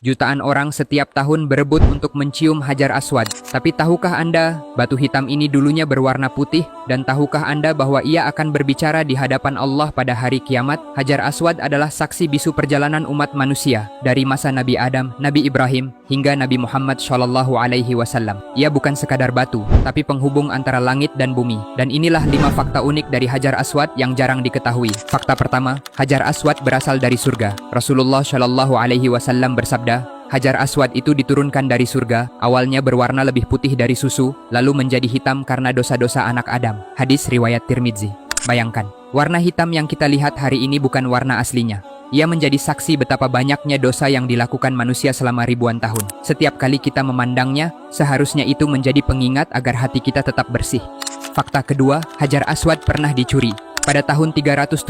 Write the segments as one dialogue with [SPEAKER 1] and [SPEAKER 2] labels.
[SPEAKER 1] Jutaan orang setiap tahun berebut untuk mencium Hajar Aswad. Tapi tahukah Anda, batu hitam ini dulunya berwarna putih? Dan tahukah Anda bahwa ia akan berbicara di hadapan Allah pada hari kiamat? Hajar Aswad adalah saksi bisu perjalanan umat manusia dari masa Nabi Adam, Nabi Ibrahim, hingga Nabi Muhammad SAW. Ia bukan sekadar batu, tapi penghubung antara langit dan bumi. Dan inilah 5 fakta unik dari Hajar Aswad yang jarang diketahui. Fakta pertama, Hajar Aswad berasal dari surga. Rasulullah SAW bersabda, Hajar Aswad itu diturunkan dari surga, awalnya berwarna lebih putih dari susu, lalu menjadi hitam karena dosa-dosa anak Adam. Hadis riwayat Tirmidzi. Bayangkan, warna hitam yang kita lihat hari ini bukan warna aslinya. Ia menjadi saksi betapa banyaknya dosa yang dilakukan manusia selama ribuan tahun. Setiap kali kita memandangnya, seharusnya itu menjadi pengingat agar hati kita tetap bersih. Fakta kedua, Hajar Aswad pernah dicuri. Pada tahun 317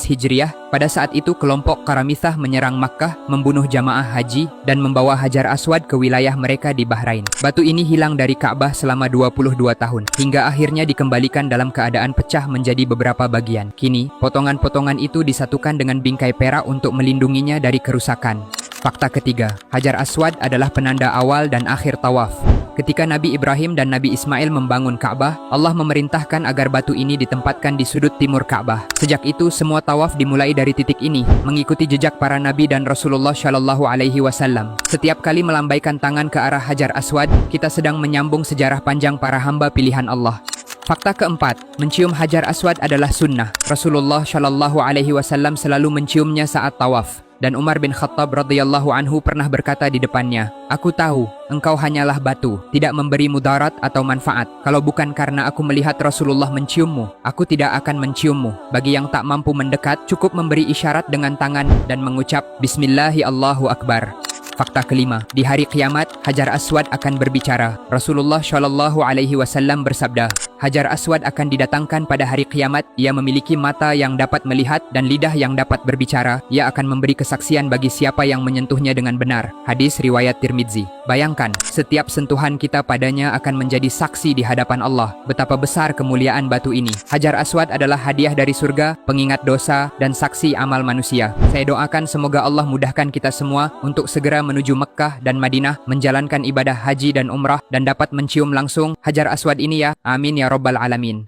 [SPEAKER 1] Hijriah, pada saat itu kelompok Karamithah menyerang Makkah, membunuh jamaah haji, dan membawa Hajar Aswad ke wilayah mereka di Bahrain. Batu ini hilang dari Ka'bah selama 22 tahun, hingga akhirnya dikembalikan dalam keadaan pecah menjadi beberapa bagian. Kini, potongan-potongan itu disatukan dengan bingkai perak untuk melindunginya dari kerusakan. Fakta ketiga, Hajar Aswad adalah penanda awal dan akhir tawaf. Ketika Nabi Ibrahim dan Nabi Ismail membangun Ka'bah, Allah memerintahkan agar batu ini ditempatkan di sudut timur Ka'bah. Sejak itu, semua tawaf dimulai dari titik ini, mengikuti jejak para Nabi dan Rasulullah SAW. Setiap kali melambaikan tangan ke arah Hajar Aswad, kita sedang menyambung sejarah panjang para hamba pilihan Allah. Fakta keempat, mencium Hajar Aswad adalah sunnah. Rasulullah SAW selalu menciumnya saat tawaf. Dan Umar bin Khattab radhiyallahu anhu pernah berkata di depannya, "Aku tahu, engkau hanyalah batu, tidak memberi mudarat atau manfaat. Kalau bukan karena aku melihat Rasulullah menciummu, aku tidak akan menciummu." Bagi yang tak mampu mendekat, cukup memberi isyarat dengan tangan dan mengucap, Bismillahi Allahu Akbar. Fakta kelima, di hari kiamat, Hajar Aswad akan berbicara. Rasulullah SAW bersabda, Hajar Aswad akan didatangkan pada hari kiamat. Ia memiliki mata yang dapat melihat dan lidah yang dapat berbicara. Ia akan memberi kesaksian bagi siapa yang menyentuhnya dengan benar. Hadis riwayat Tirmidzi. Bayangkan, setiap sentuhan kita padanya akan menjadi saksi di hadapan Allah. Betapa besar kemuliaan batu ini. Hajar Aswad adalah hadiah dari surga, pengingat dosa, dan saksi amal manusia. Saya doakan semoga Allah mudahkan kita semua untuk segera menuju Mekkah dan Madinah, menjalankan ibadah haji dan umrah, dan dapat mencium langsung Hajar Aswad ini ya. Amin ya Rabbal Alamin.